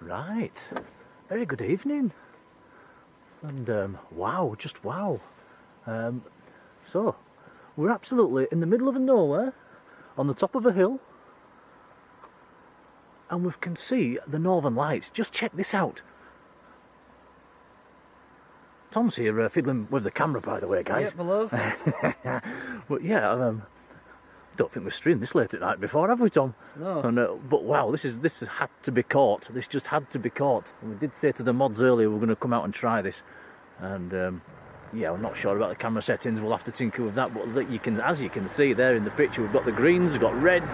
Right, very good evening, and wow, just wow. So, we're absolutely in the middle of nowhere, on the top of a hill, and we can see the northern lights. Just check this out. Tom's here fiddling with the camera, by the way, guys. Yep, hello. But yeah, don't think we've streamed this late at night before, have we, Tom? No. And, but wow, this had to be caught. This just had to be caught. And we did say to the mods earlier we're going to come out and try this. And yeah, I'm not sure about the camera settings. We'll have to tinker with that. But you can, as you can see there in the picture, we've got the greens, we've got reds.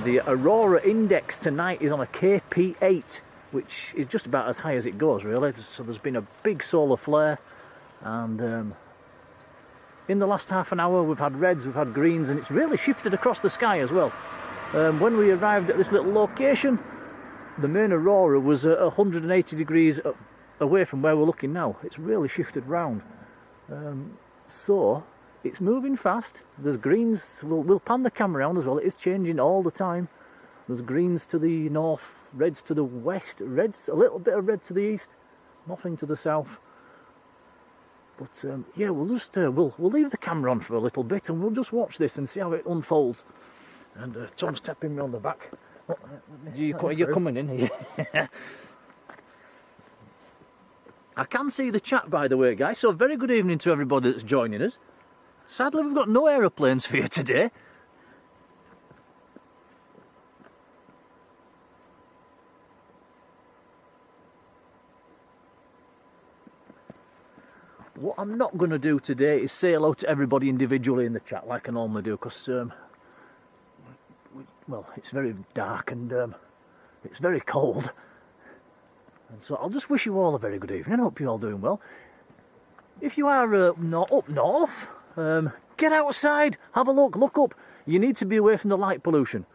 The Aurora index tonight is on a KP8, which is just about as high as it goes, really. So there's been a big solar flare, and in the last half an hour we've had reds, we've had greens, and it's really shifted across the sky as well. When we arrived at this little location, the main Aurora was 180 degrees away from where we're looking now. It's really shifted round. So it's moving fast. There's greens, we'll pan the camera around as well. It is changing all the time. There's greens to the north, reds to the west, reds, a little bit of red to the east, nothing to the south. But yeah, we'll just we'll leave the camera on for a little bit, and we'll just watch this and see how it unfolds. And Tom's tapping me on the back. You're coming in here. I can see the chat, by the way, guys. So very good evening to everybody that's joining us. Sadly, we've got no aeroplanes for you today. What I'm not going to do today is say hello to everybody individually in the chat like I normally do, because well, it's very dark and it's very cold, and so I'll just wish you all a very good evening. I hope you're all doing well. If you are up north, get outside, have a look up. You need to be away from the light pollution.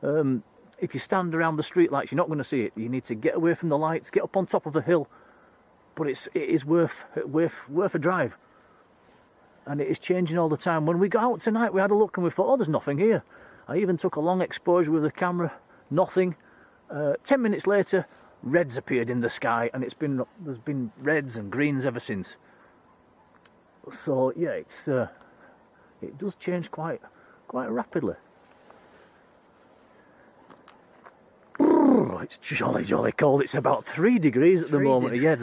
If you stand around the street lights, you're not going to see it. You need to get away from the lights, get up on top of a hill. But it is worth a drive, and it is changing all the time. When we got out tonight, we had a look and we thought, oh, there's nothing here. I even took a long exposure with the camera, nothing. 10 minutes later, reds appeared in the sky, and there's been reds and greens ever since. So yeah, it does change quite rapidly. It's jolly cold. It's about 3 degrees at the moment. Yeah,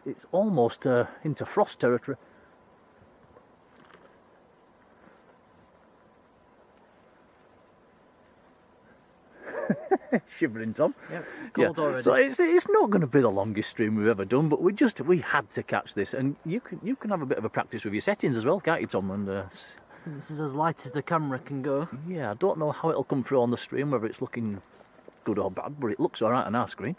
it's almost into frost territory. Shivering, Tom. Yep, cold already. So it's not going to be the longest stream we've ever done, but we had to catch this, and you can have a bit of a practice with your settings as well, can't you, Tom? And this is as light as the camera can go. Yeah, I don't know how it'll come through on the stream, whether it's looking good or bad, but it looks alright on our screen.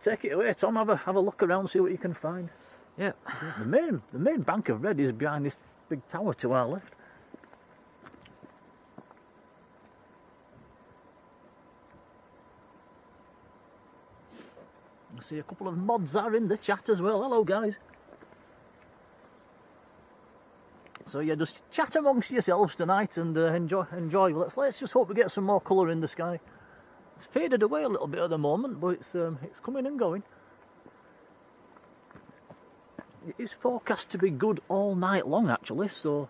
Take it away, Tom. Have a look around, see what you can find. Yeah. The main bank of red is behind this big tower to our left. I see a couple of mods are in the chat as well. Hello, guys. So yeah, just chat amongst yourselves tonight and enjoy. Let's just hope we get some more colour in the sky. It's faded away a little bit at the moment, but it's coming and going. It is forecast to be good all night long, actually. So,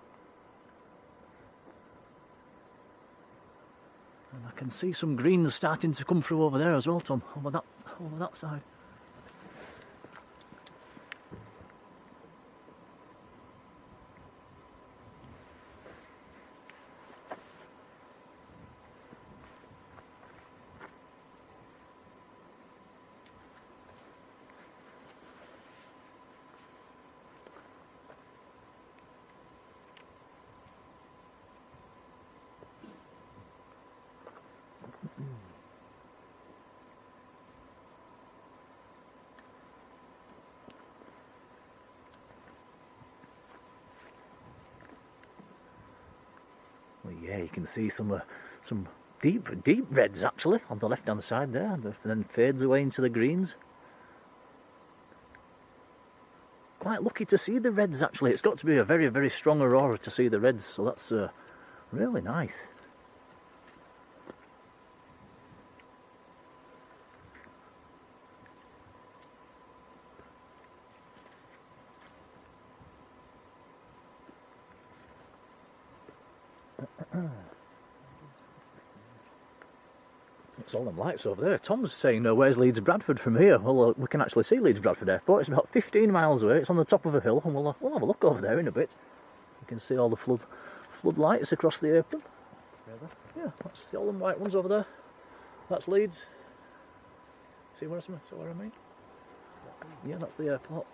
and I can see some greens starting to come through over there as well, Tom. Over that side. Well, yeah, you can see some deep reds actually on the left-hand side there, and then fades away into the greens. Quite lucky to see the reds actually. It's got to be a very, very strong aurora to see the reds, so that's really nice. It's all them lights over there. Tom's saying, where's Leeds Bradford from here? Well, we can actually see Leeds Bradford Airport. It's about 15 miles away. It's on the top of a hill, and we'll have a look over there in a bit. You can see all the floodlights across the apron. Yeah, that's all them white ones over there. That's Leeds. See where I mean? Yeah, that's the airport.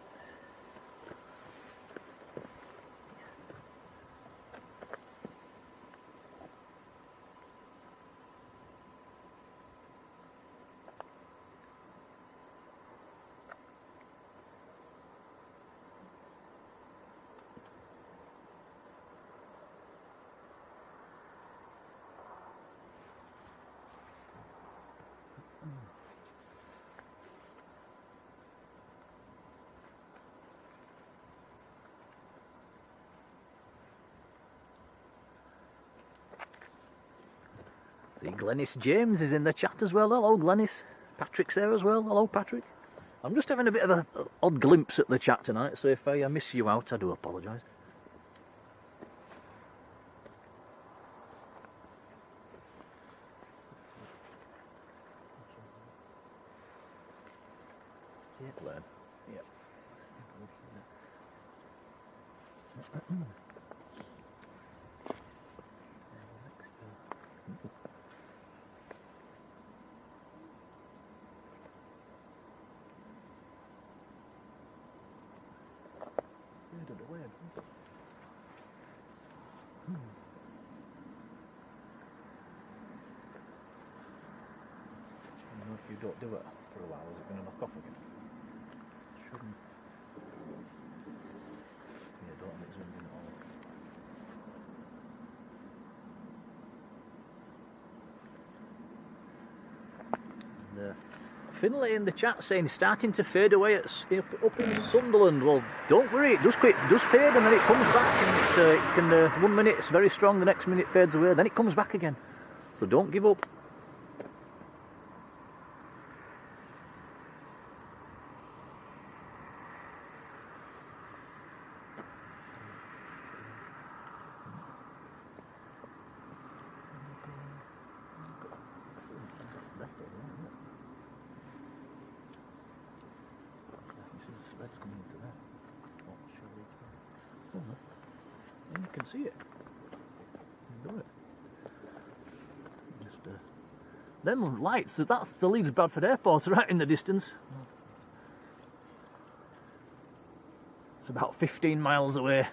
See, Glenis James is in the chat as well. Hello, Glenis. Patryk's there as well. Hello, Patryk. I'm just having a bit of an odd glimpse at the chat tonight, so if I miss you out, I do apologise. Lane. Yep. If you don't do it for a while, is it going to knock off again? Shouldn't. Yeah, don't let it zoom in at all. And, Finlay in the chat saying it's starting to fade away up in Sunderland. Well, don't worry, it does fade and then it comes back, and it can 1 minute it's very strong, the next minute fades away, then it comes back again. So don't give up. And you can see it. You do it. Just them lights. So that's the Leeds Bradford Airport right in the distance. It's about 15 miles away.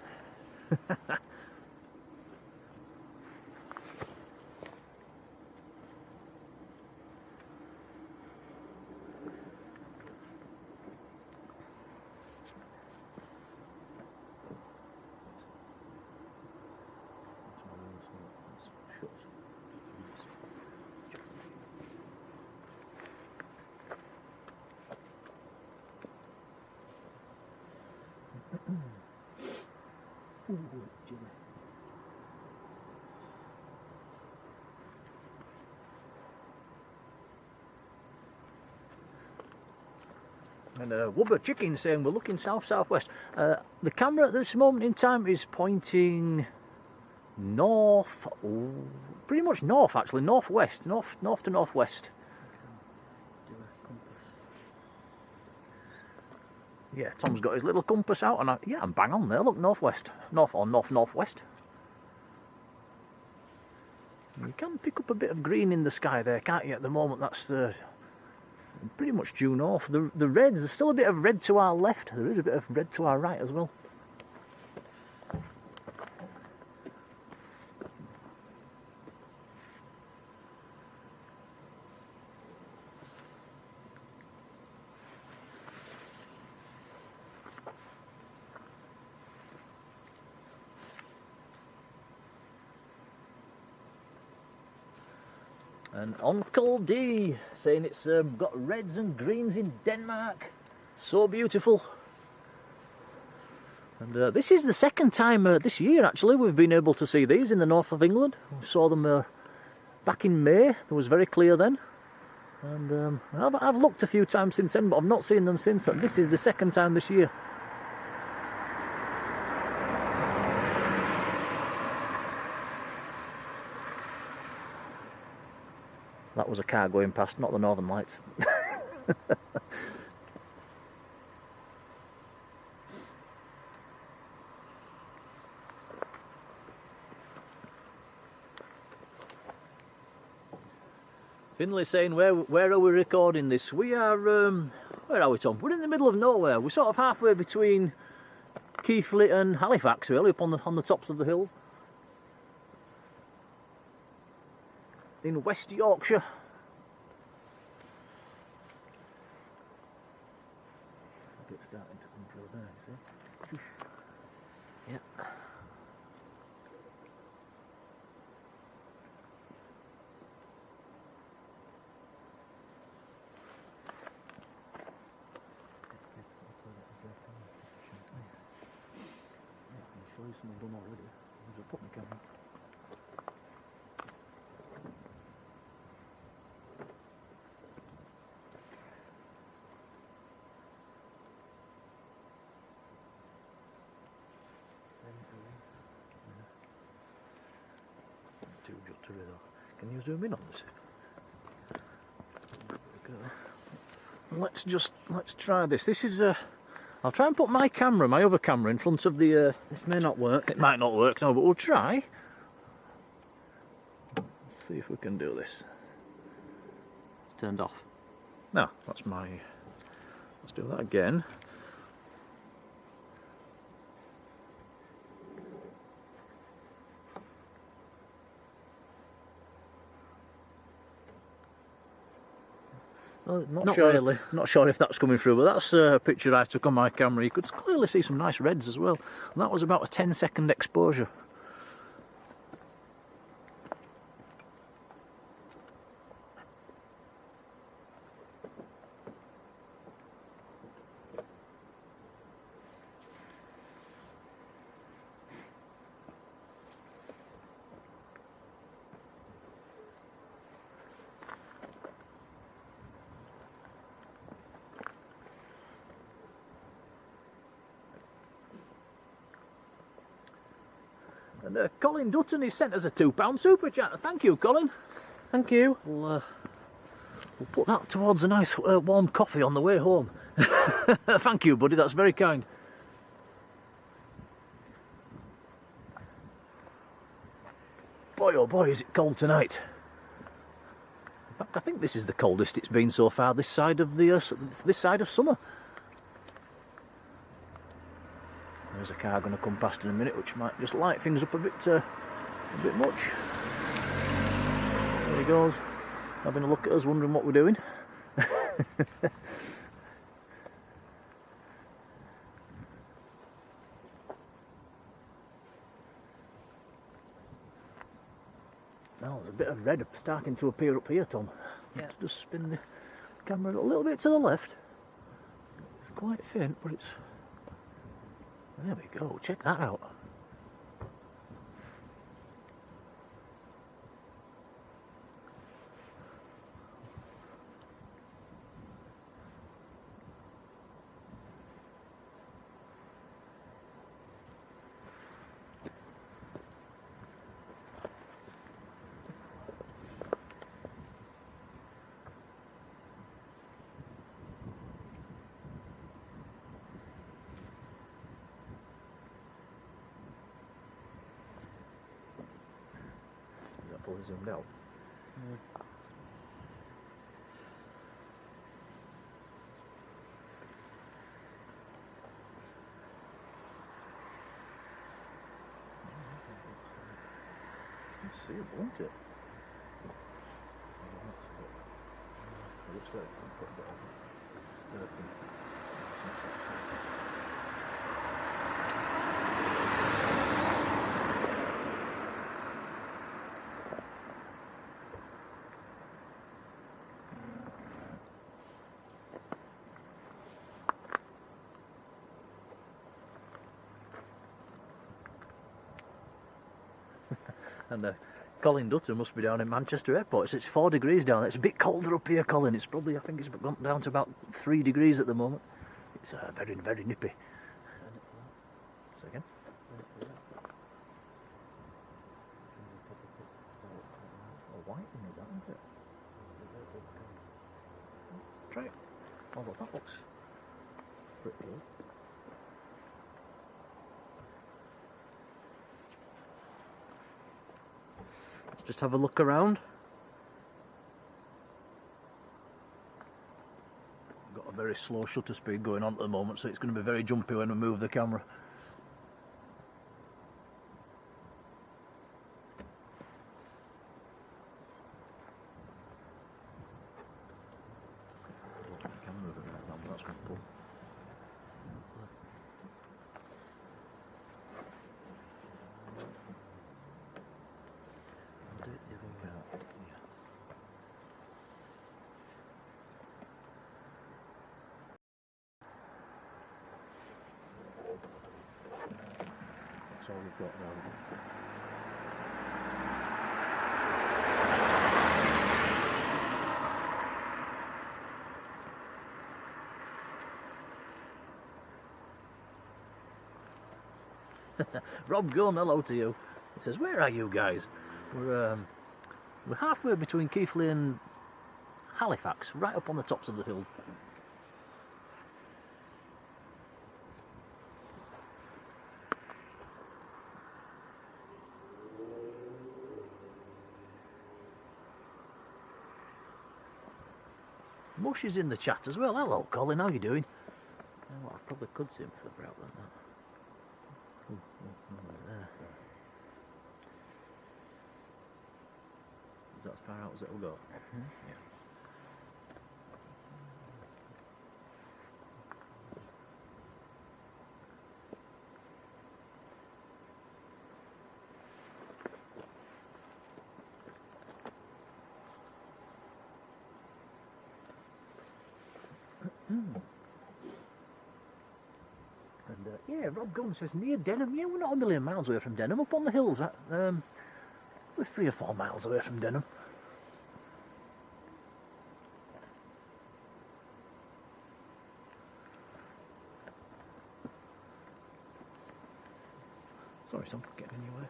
And Wubber Chicken saying we're looking south-southwest. The camera at this moment in time is pointing north, pretty much north actually, northwest, north to northwest. Yeah, Tom's got his little compass out, and yeah, I'm bang on there. Look, northwest, northwest. You can pick up a bit of green in the sky there, can't you? At the moment, that's pretty much due north. The reds, there's still a bit of red to our left. There is a bit of red to our right as well. And Uncle D saying it's got reds and greens in Denmark. So beautiful. And this is the second time this year actually we've been able to see these in the north of England. We saw them back in May. It was very clear then. And I've looked a few times since then, but I've not seen them since. But this is the second time this year. That was a car going past, not the Northern Lights. Finley saying, where are we recording this? We are, where are we, Tom? We're in the middle of nowhere. We're sort of halfway between Keighley and Halifax, really, up on the tops of the hills. In West Yorkshire. It's starting to come through there, you see? Yeah. Show you some of them already. I'll put my camera. Too juttery though. Can you zoom in on this? Let's try this. This is I'll try and put my other camera in front of the... This may not work. It might not work, no, but we'll try. Let's see if we can do this. It's turned off. No, that's my... Let's do that again. Well, not sure, really. Not sure if that's coming through, but that's a picture I took on my camera. You could clearly see some nice reds as well. And that was about a 10-second exposure. And Colin Dutton, he sent us a £2 super chat. Thank you, Colin. Thank you. We'll put that towards a nice warm coffee on the way home. Thank you, buddy. That's very kind. Boy, oh boy, is it cold tonight. In fact, I think this is the coldest it's been so far this side of summer. There's a car going to come past in a minute, which might just light things up a bit much. There he goes, having a look at us, wondering what we're doing. Now there's a bit of red starting to appear up here, Tom. Yeah. Just spin the camera a little bit to the left. It's quite faint, but it's... There we go, check that out. Fully zoomed out. You can see it, won't it? It looks like I can put a bit of earth in. And Colin Dutton must be down in Manchester Airport. It's 4 degrees down there. It's a bit colder up here, Colin. It's probably, I think it's gone down to about 3 degrees at the moment. It's very, very nippy. Second. White is that, isn't it? Try it. Oh, look, that looks pretty good. Let's just have a look around. Got a very slow shutter speed going on at the moment, so it's going to be very jumpy when we move the camera. That's all we've got now. Rob Gunn, hello to you. He says, where are you guys? We're halfway between Keighley and Halifax, right up on the tops of the hills. Mush is in the chat as well. Hello, Colin, how you doing? Oh, I probably could see him further out than that. Right there. Is that as far out as it'll go? Yeah. And yeah, Rob Gunn says near Denham. Yeah, we're not a million miles away from Denham. Up on the hills, we're 3 or 4 miles away from Denham. Sorry, Tom, getting in your way.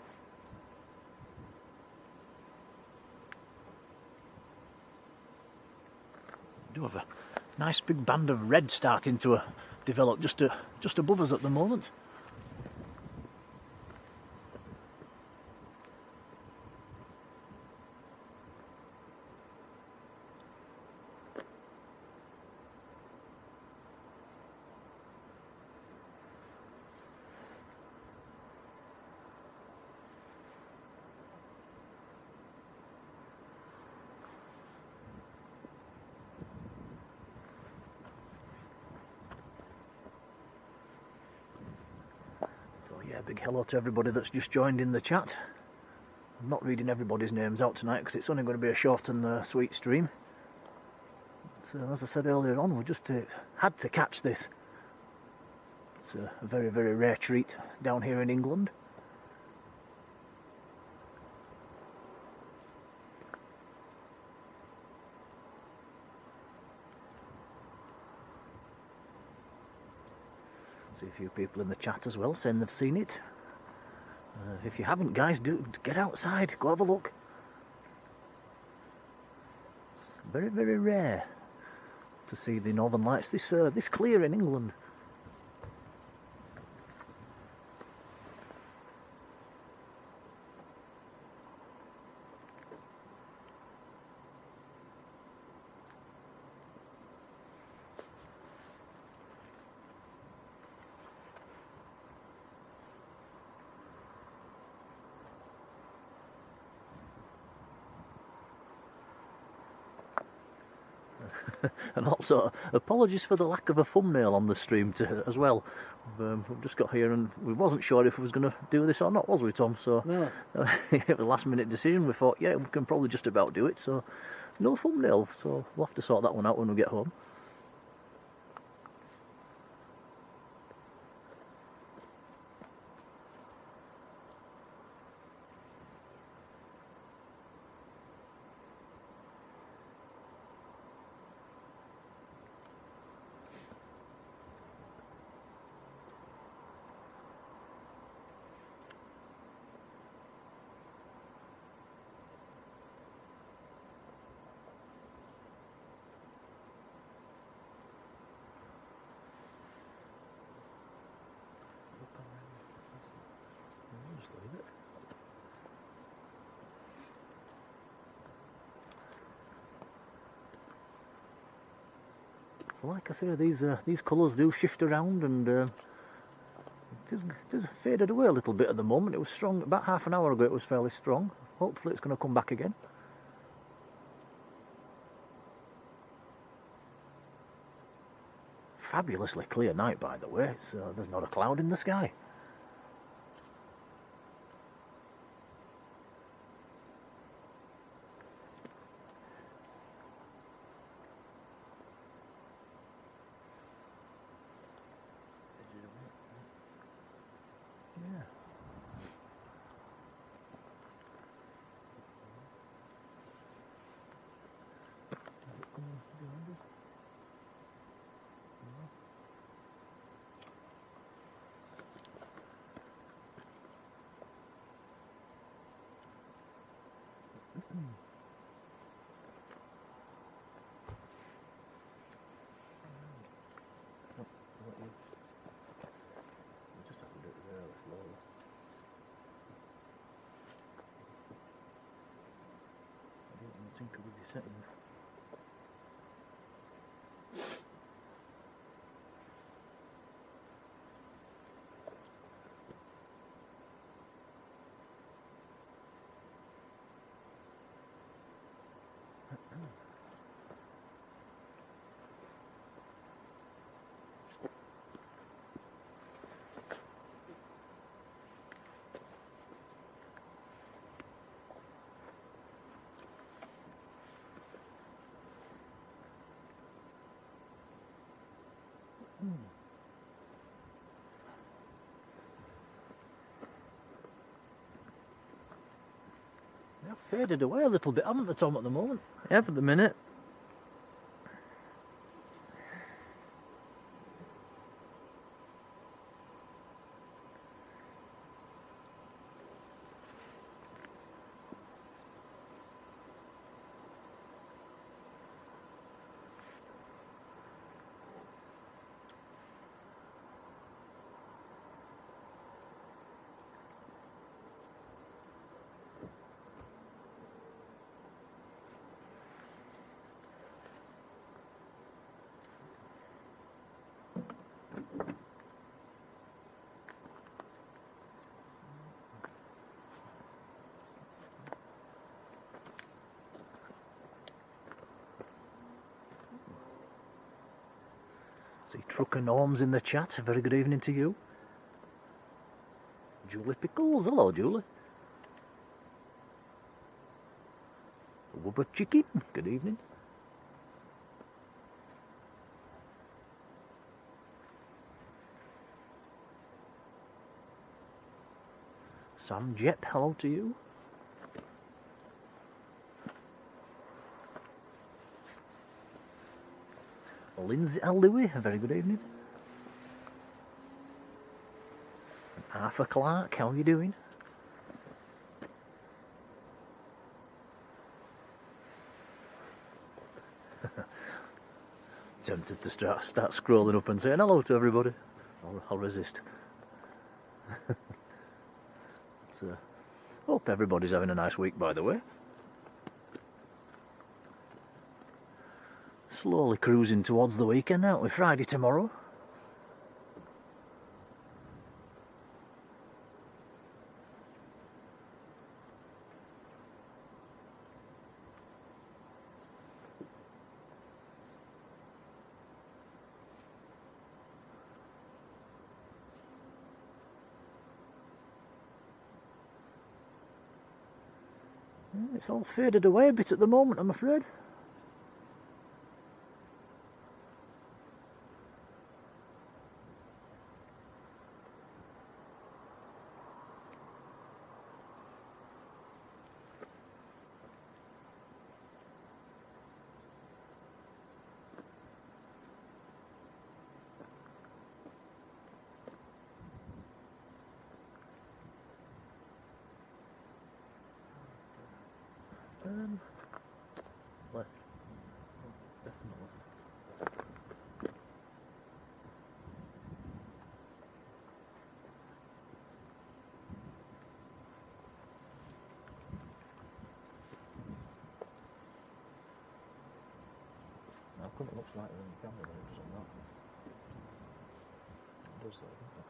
Do have a nice big band of red starting to develop just above us at the moment. Big hello to everybody that's just joined in the chat. I'm not reading everybody's names out tonight because it's only going to be a short and sweet stream. But, as I said earlier on, we just had to catch this. It's a very, very rare treat down here in England. See a few people in the chat as well saying they've seen it. If you haven't, guys, do get outside, go have a look. It's very, very rare to see the Northern Lights this clear in England. And also, apologies for the lack of a thumbnail on the stream as well. We've just got here and we wasn't sure if we was going to do this or not, was we, Tom? So, no. The last minute decision, we thought, yeah, we can probably just about do it. So, no thumbnail. So, we'll have to sort that one out when we get home. So like I say, these colours do shift around, and it has faded away a little bit at the moment. It was strong about half an hour ago. It was fairly strong. Hopefully it's going to come back again. Fabulously clear night, by the way. There's not a cloud in the sky. Yeah. Just have to do it really slowly. I don't want to tinker with your settings. They've faded away a little bit, haven't they, Tom, at the moment? Yeah, for the minute. See Trucker Norm's in the chat. A very good evening to you. Julie Pickles. Hello, Julie. Wubba Chicken. Good evening. Sam Jep. Hello to you. Lindsay Louis, a very good evening. Arthur Clark, how are you doing? Tempted to start scrolling up and saying hello to everybody. I'll resist. Hope everybody's having a nice week, by the way. Slowly cruising towards the weekend, aren't we? Friday tomorrow. It's all faded away a bit at the moment, I'm afraid. Left. Oh, definitely. come, it looks like in the camera, but it doesn't not. It does though, doesn't it?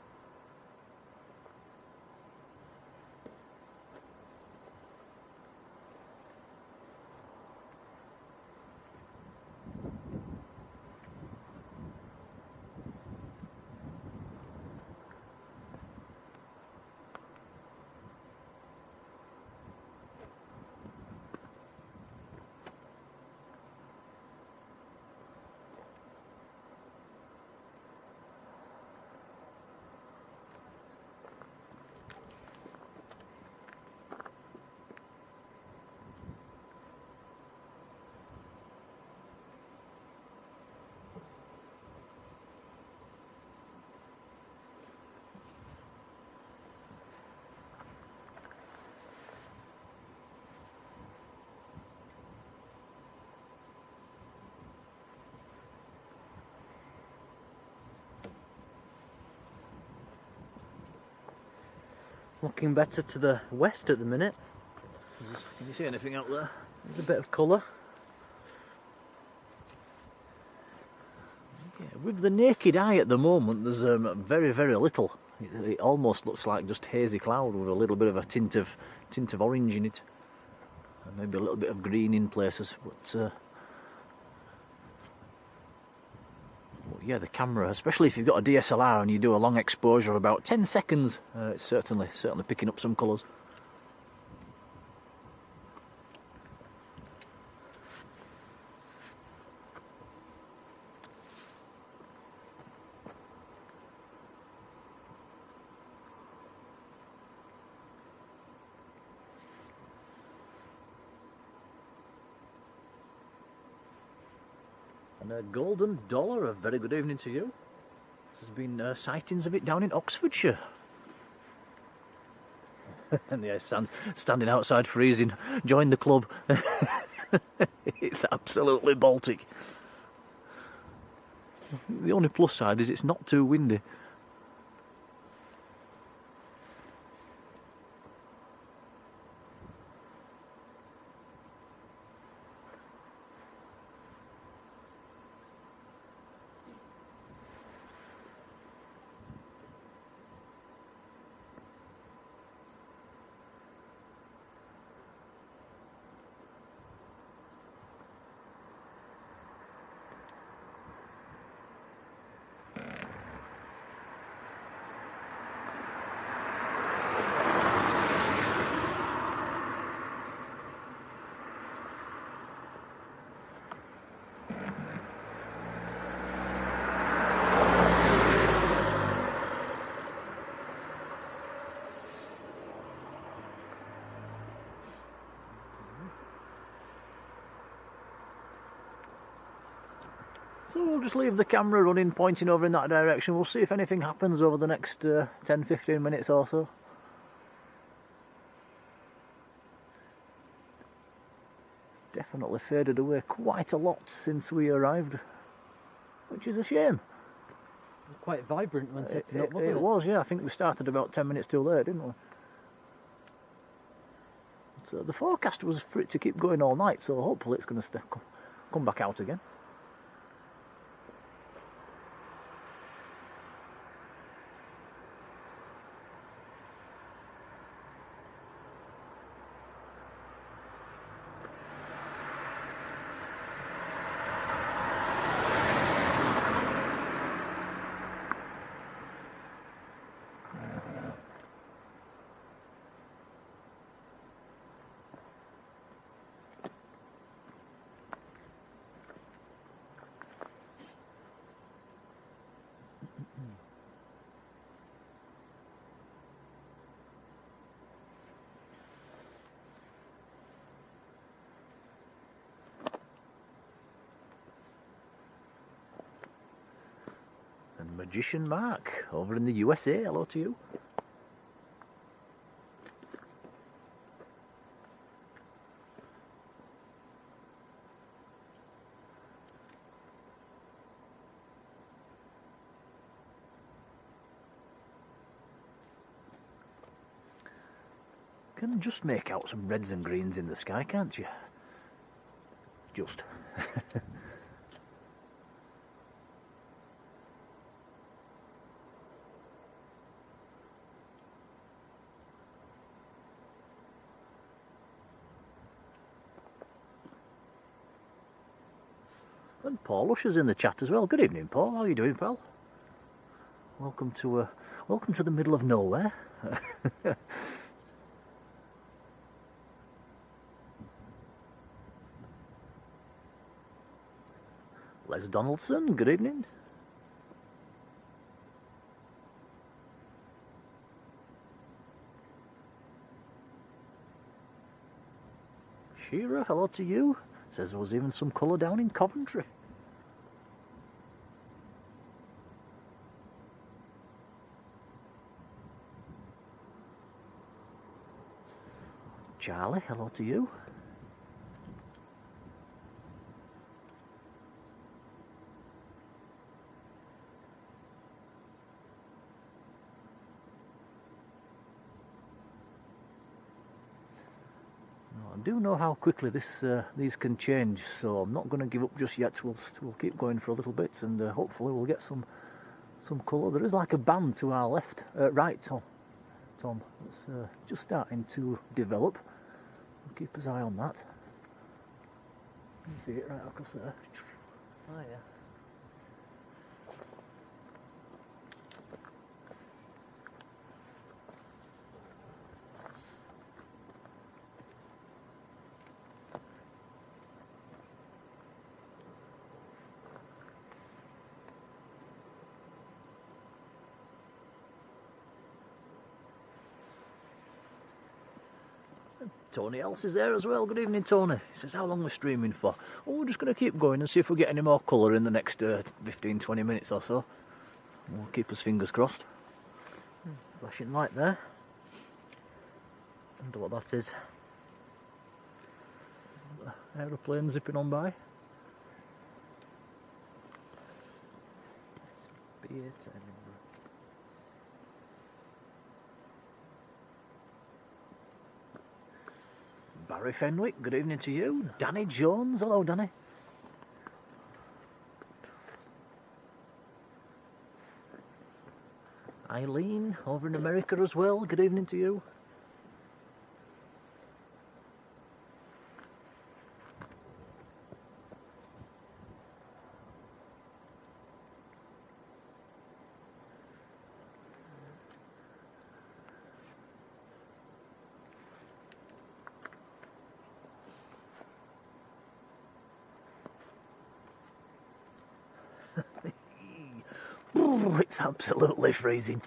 Looking better to the west at the minute. Can you see anything out there? There's a bit of colour. Yeah, with the naked eye at the moment, there's very, very little. It almost looks like just hazy cloud with a little bit of a tint of orange in it, and maybe a little bit of green in places. But yeah, the camera, especially if you've got a DSLR and you do a long exposure, about 10 seconds, it's certainly picking up some colours. And a golden dollar, a very good evening to you. There's been sightings of it down in Oxfordshire. And yeah, standing outside freezing, join the club. It's absolutely Baltic. The only plus side is it's not too windy. So we'll just leave the camera running, pointing over in that direction. We'll see if anything happens over the next 10-15 minutes or so. Definitely faded away quite a lot since we arrived, which is a shame. Quite vibrant when setting up, wasn't it? It was, yeah. I think we started about 10 minutes too late, didn't we? So the forecast was for it to keep going all night, so hopefully it's going to come back out again. Magician Mark over in the USA, hello to you. Can just make out some reds and greens in the sky, can't you? Just. And Paul Usher's in the chat as well. Good evening, Paul. How are you doing, pal? Welcome to the middle of nowhere. Les Donaldson, good evening. Shearer, hello to you. Says there was even some colour down in Coventry. Charlie, hello to you. I do know how quickly these can change, so I'm not going to give up just yet. We'll keep going for a little bit, and hopefully we'll get some colour. There is like a band to our left, right, Tom. It's just starting to develop. We'll keep his eye on that. You can see it right across there. Oh yeah. Tony Else is there as well. Good evening, Tony. He says, how long are we streaming for? Oh, we're just going to keep going and see if we get any more colour in the next 15-20 minutes or so. We'll keep us fingers crossed. Flashing light there. Wonder what that is. Aeroplane zipping on by. Beer to Edinburgh. Barry Fenwick, good evening to you. Danny Jones, hello Danny. Eileen, over in America as well, good evening to you. It's absolutely freezing.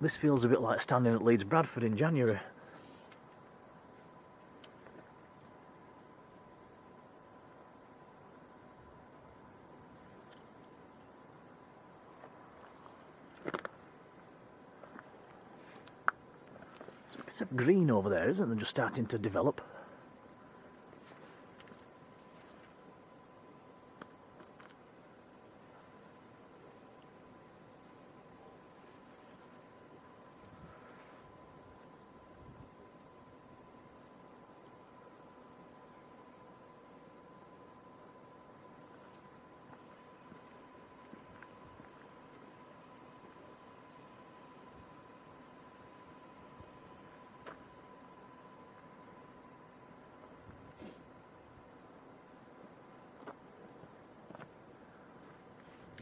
This feels a bit like standing at Leeds Bradford in January. There's a bit of green over there, isn't there, just starting to develop.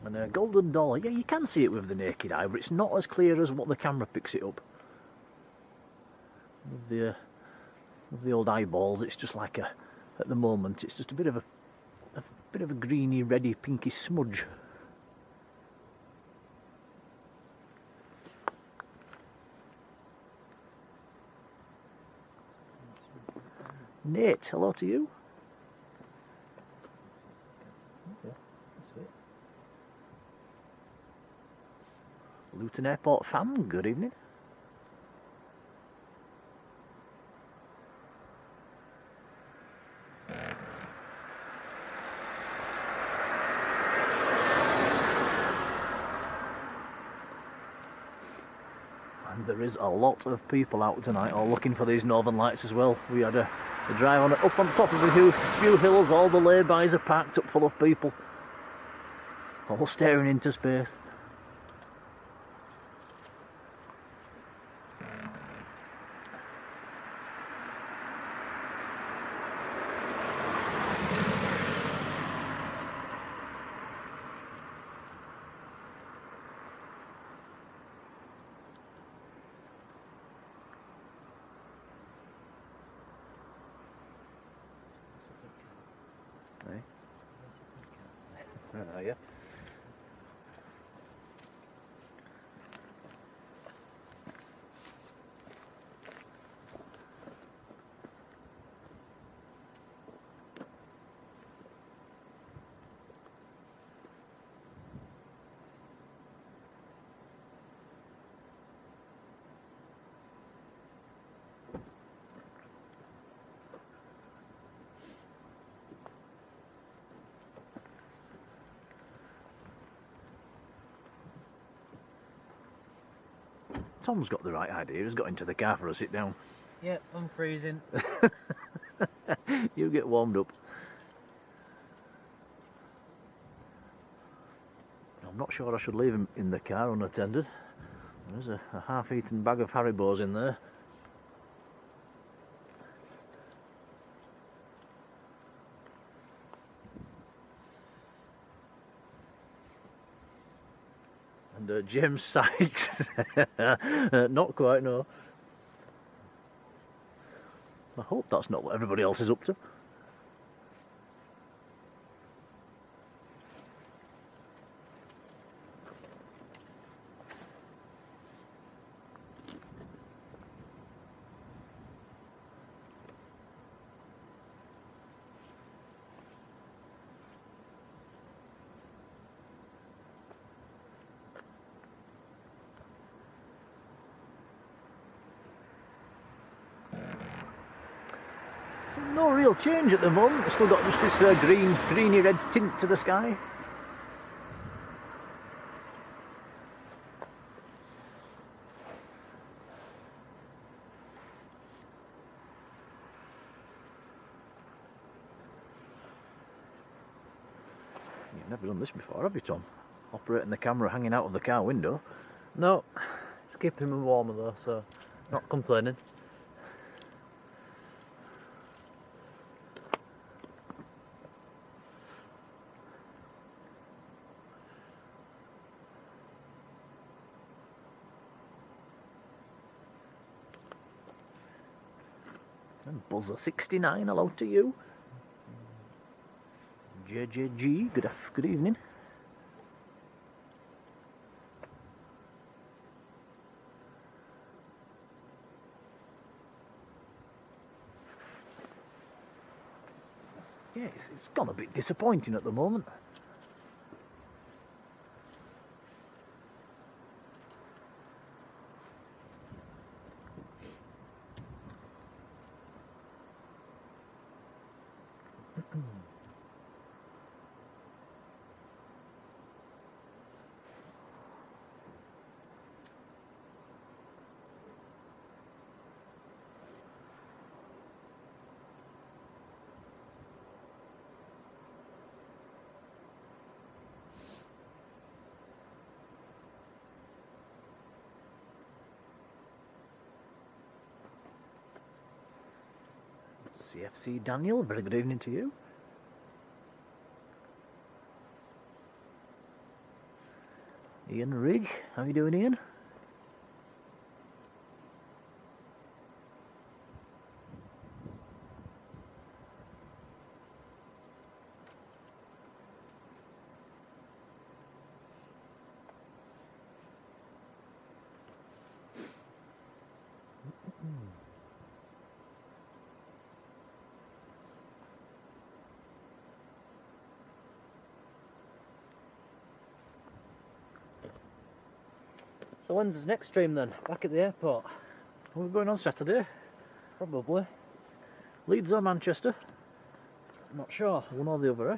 And a golden dollar, yeah, you can see it with the naked eye, but it's not as clear as what the camera picks it up. With the old eyeballs, it's just like at the moment, it's just a bit of a greeny, reddy, pinky smudge. Nate, hello to you. Luton Airport fan, good evening. And there is a lot of people out tonight, all looking for these northern lights as well. We had a drive up on top of a few hills, all the laybys are parked up full of people, all staring into space. Yeah. Tom's got the right idea. He's got into the car for a sit down. Yep, I'm freezing. You get warmed up. I'm not sure I should leave him in the car unattended. There's a half-eaten bag of Haribos in there. And James Sykes. Not quite, no. I hope that's not what everybody else is up to. No real change at the moment. We've still got just this greeny red tint to the sky. You've never done this before, have you, Tom? Operating the camera hanging out of the car window. No, it's keeping me warmer though, so not complaining. And Buzzer69, hello to you. JJG, good evening. Yeah, it's gone a bit disappointing at the moment. CFC Daniel, very good evening to you. Ian Rigg, how are you doing, Ian? So when's his next stream then? Back at the airport? We're going on Saturday. Probably. Leeds or Manchester? I'm not sure. One or the other, eh?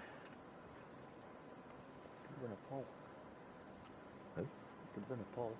Could win a poll. Who? Could win a poll.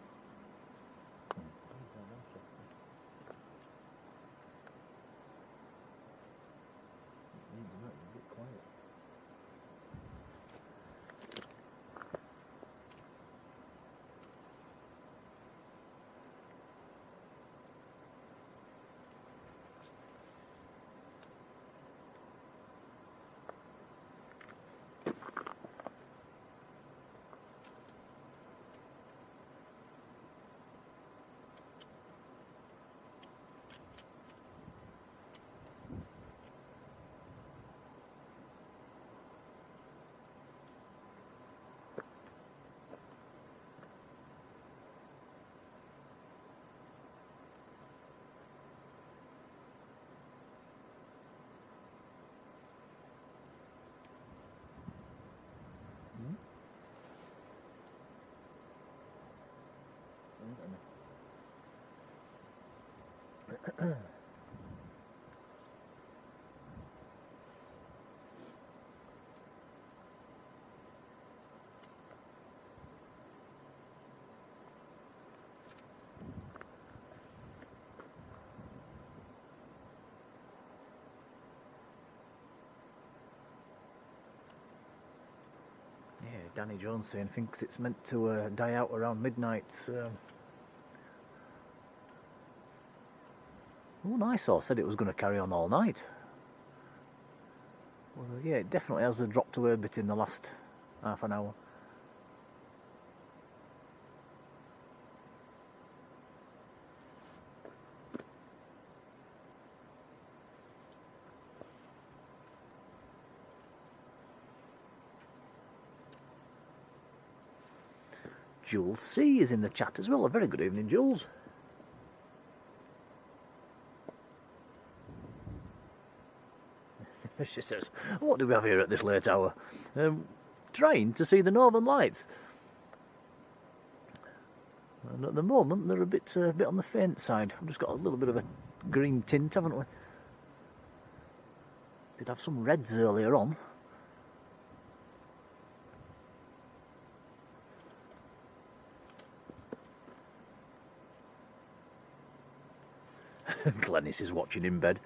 Danny Jones saying thinks it's meant to die out around midnight. Oh, Nicesaw said it was going to carry on all night. Well, yeah, it definitely has dropped away a bit in the last half an hour. Jules C is in the chat as well. A very good evening, Jules. She says, what do we have here at this late hour? Trying to see the Northern Lights. And at the moment they're a bit on the faint side. We've just got a little bit of a green tint, haven't we? Did have some reds earlier on. Glenis is watching in bed.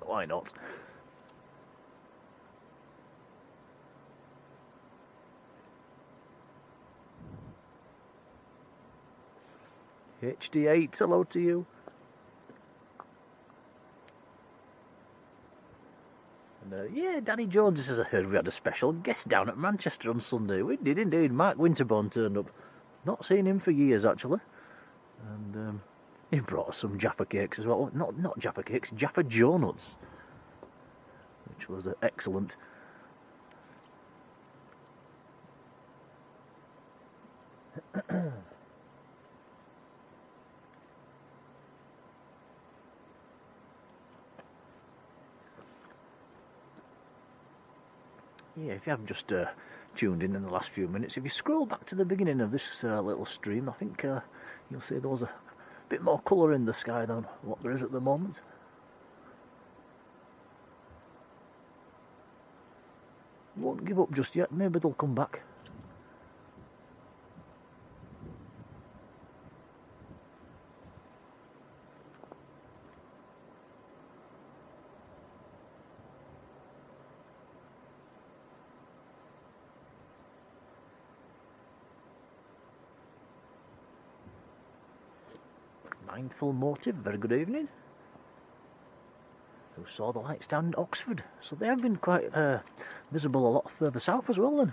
Why not? HD8, hello to you. And yeah, Danny Jones says, I heard we had a special guest down at Manchester on Sunday. We did indeed. Mark Winterbourne turned up. Not seen him for years, actually. And he brought us some Jaffa cakes as well. Not Jaffa cakes, Jaffa Joe nuts, which was excellent. Yeah, if you haven't just tuned in the last few minutes, if you scroll back to the beginning of this little stream, I think you'll see there was a bit more colour in the sky than what there is at the moment. Won't give up just yet, maybe they'll come back. Mindful Motive, very good evening. Who saw the lights down in Oxford? So they have been quite visible a lot further south as well then.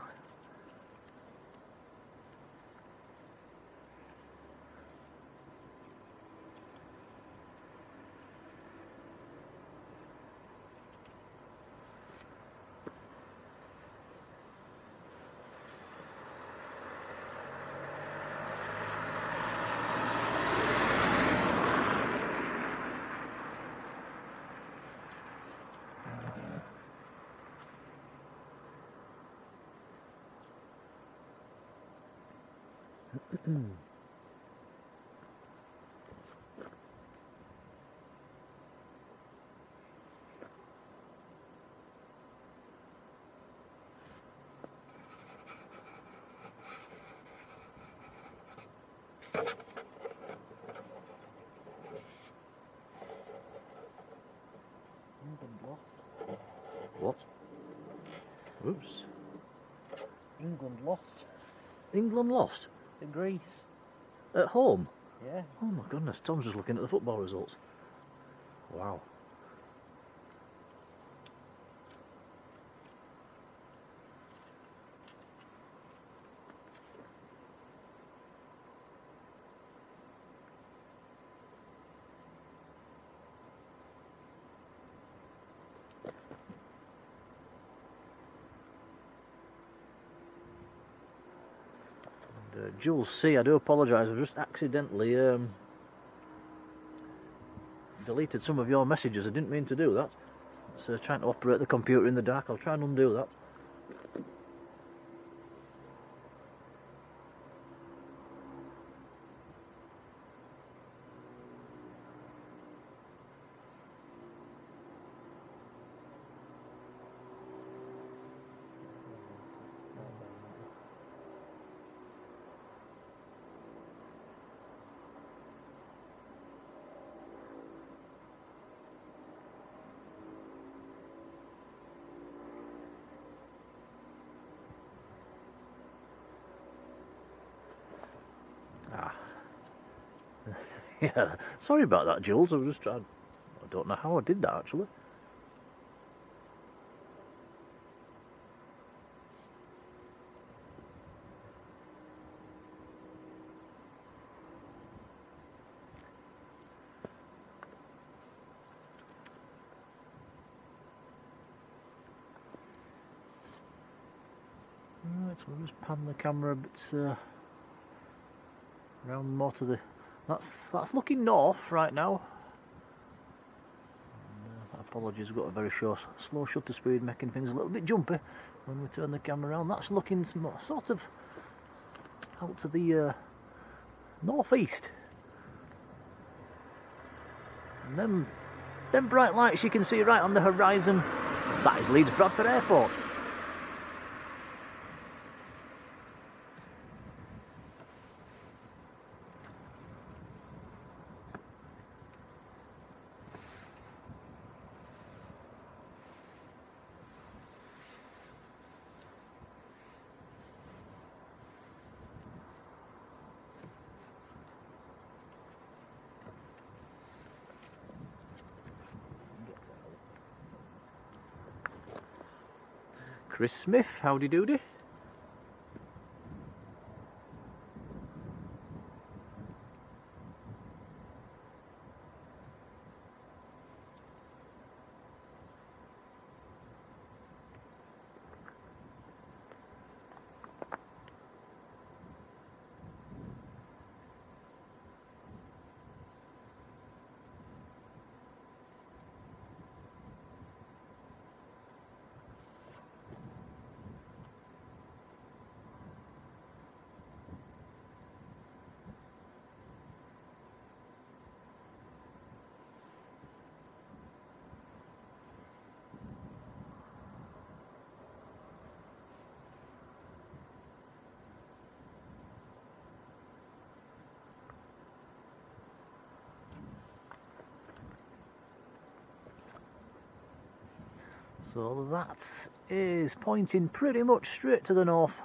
What? Oops. England lost. England lost? To Greece. At home? Yeah. Oh my goodness, Tom's just looking at the football results. Wow. Jules C, I do apologise, I've just accidentally deleted some of your messages. I didn't mean to do that. So trying to operate the computer in the dark, I'll try and undo that. Yeah, sorry about that, Jules. I don't know how I did that actually. Right, so we'll just pan the camera a bit around more to the. That's looking north right now. Apologies, we've got a very slow shutter speed, making things a little bit jumpy when we turn the camera around. That's looking sort of out to the northeast. And them bright lights you can see right on the horizon, that is Leeds Bradford Airport. Chris Smith, howdy doody. So that is pointing pretty much straight to the north.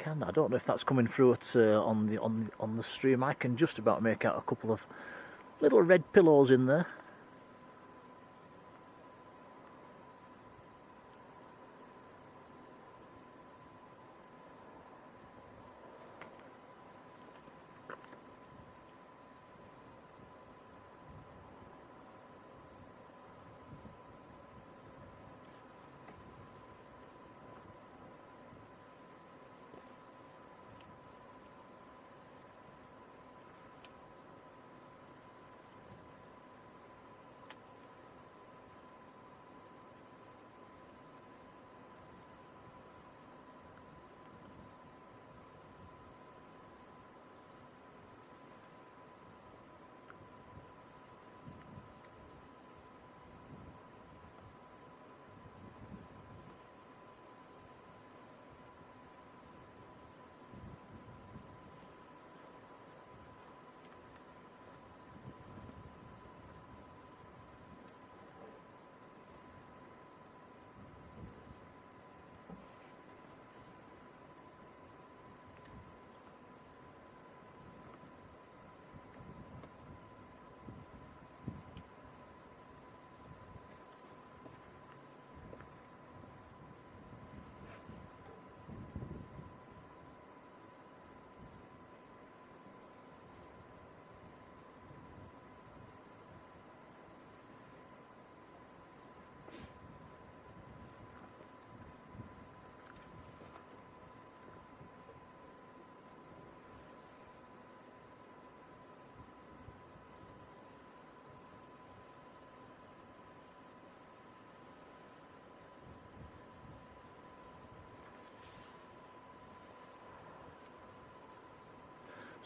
I don't know if that's coming through on the stream. I can just about make out a couple of little red pillows in there.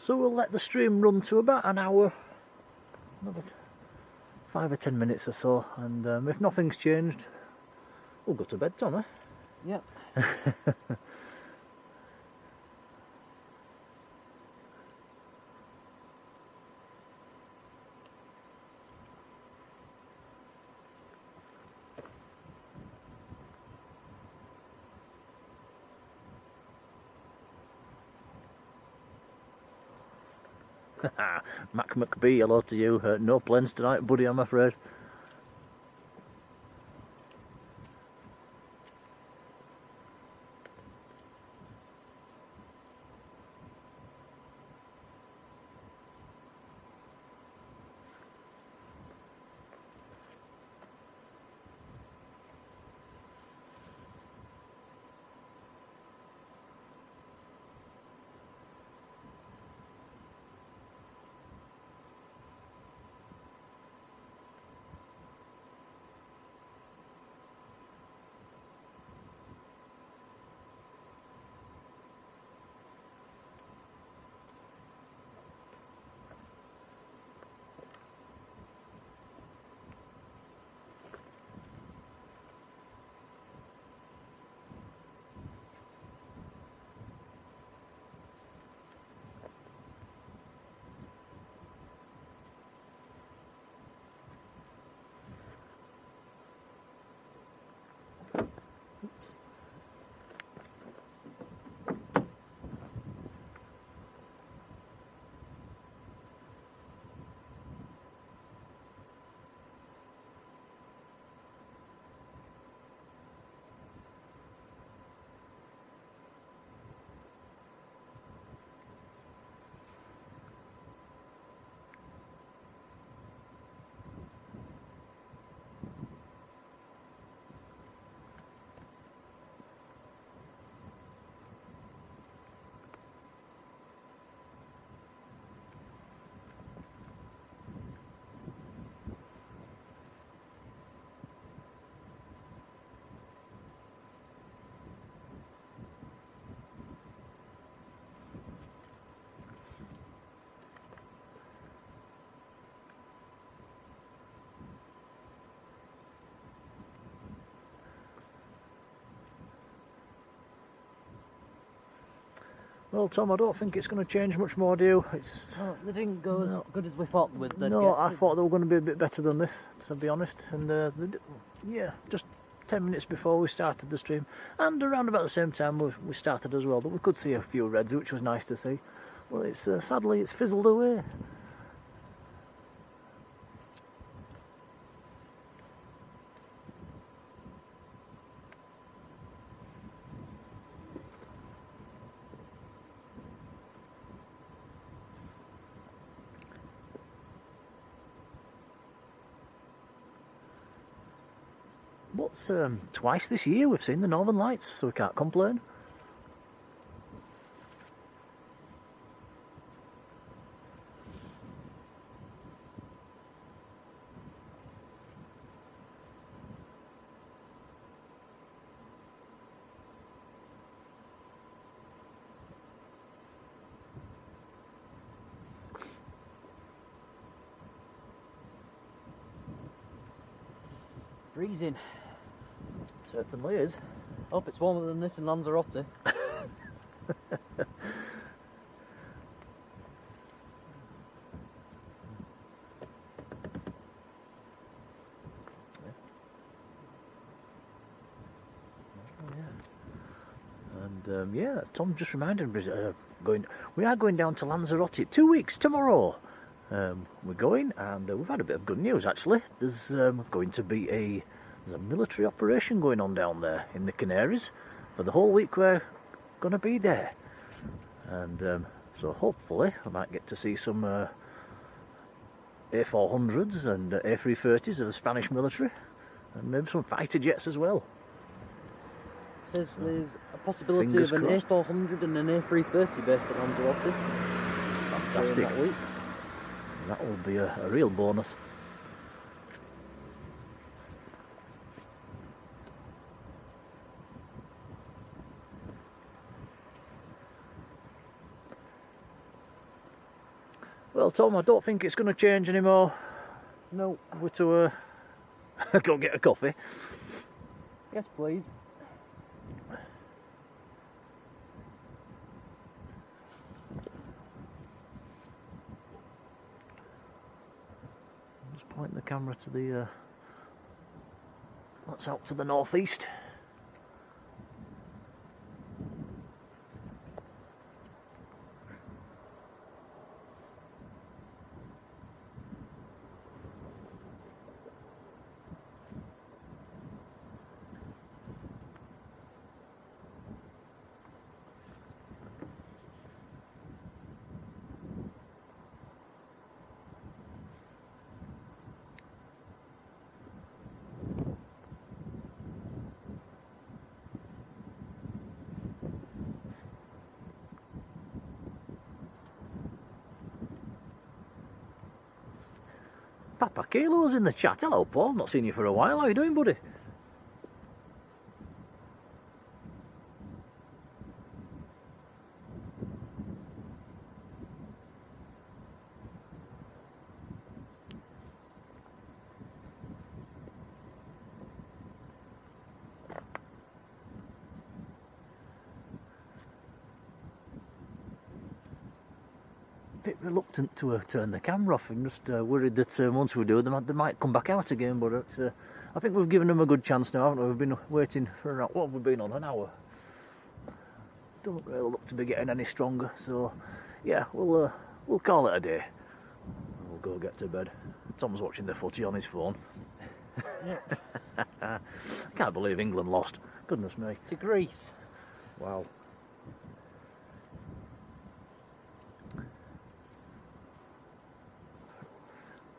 So we'll let the stream run to about an hour, another 5 or 10 minutes or so, and if nothing's changed, we'll go to bed, Tom, eh? Yep. Mac McBee, hello to you. No plans tonight, buddy, I'm afraid. Well, Tom, I don't think it's going to change much more, do you? Well, they didn't go as good as we thought they would. No, I thought they were going to be a bit better than this, to be honest. And yeah, just 10 minutes before we started the stream, and around about the same time we started as well, but we could see a few reds, which was nice to see. Well, it's sadly it's fizzled away. What's twice this year we've seen the Northern Lights, so we can't complain. Freezing. Certainly is. Hope it's warmer than this in Lanzarote. And yeah, Tom just reminded me, we are going down to Lanzarote 2 weeks tomorrow. We're going, and we've had a bit of good news actually. There's going to be a military operation going on down there in the Canaries. For the whole week we're going to be there, and so hopefully I might get to see some A400s and A330s of the Spanish military, and maybe some fighter jets as well. It says there's a possibility Fingers of an crossed. A400 and an A330 based at Lanzarote. Fantastic. That week. That will be a real bonus. Well, Tom, I don't think it's going to change anymore. No. We're to go get a coffee. Yes, please. Just point the camera to the that's out to the northeast. Papakilo's in the chat. Hello, Paul. Not seen you for a while. How you doing, buddy? Bit reluctant to turn the camera off. I'm just worried that once we do, they might come back out again. But it's, I think we've given them a good chance now, haven't we? We've been waiting for what have we been on, an hour? Don't really look to be getting any stronger. So yeah, we'll call it a day. We'll go get to bed. Tom's watching the footy on his phone. Can't believe England lost. Goodness me. To Greece. Wow.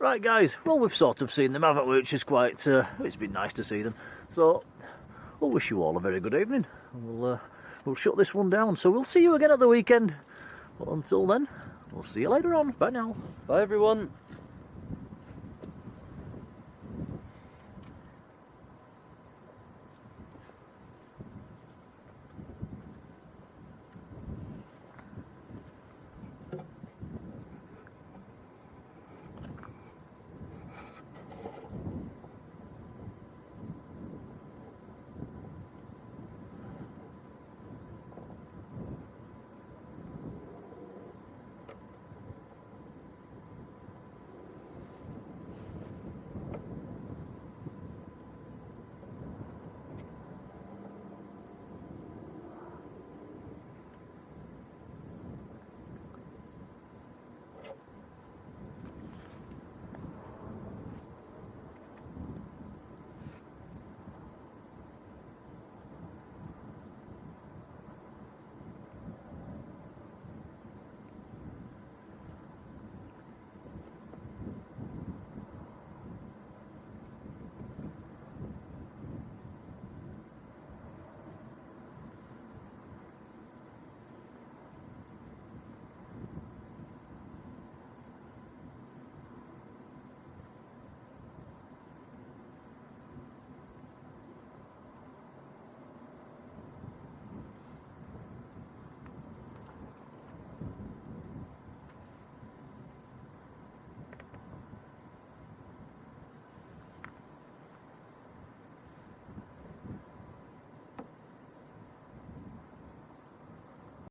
Right guys, well we've sort of seen them, haven't we, which is quite, it's been nice to see them. So, we'll wish you all a very good evening. We'll shut this one down, so we'll see you again at the weekend. But until then, we'll see you later on. Bye now. Bye everyone.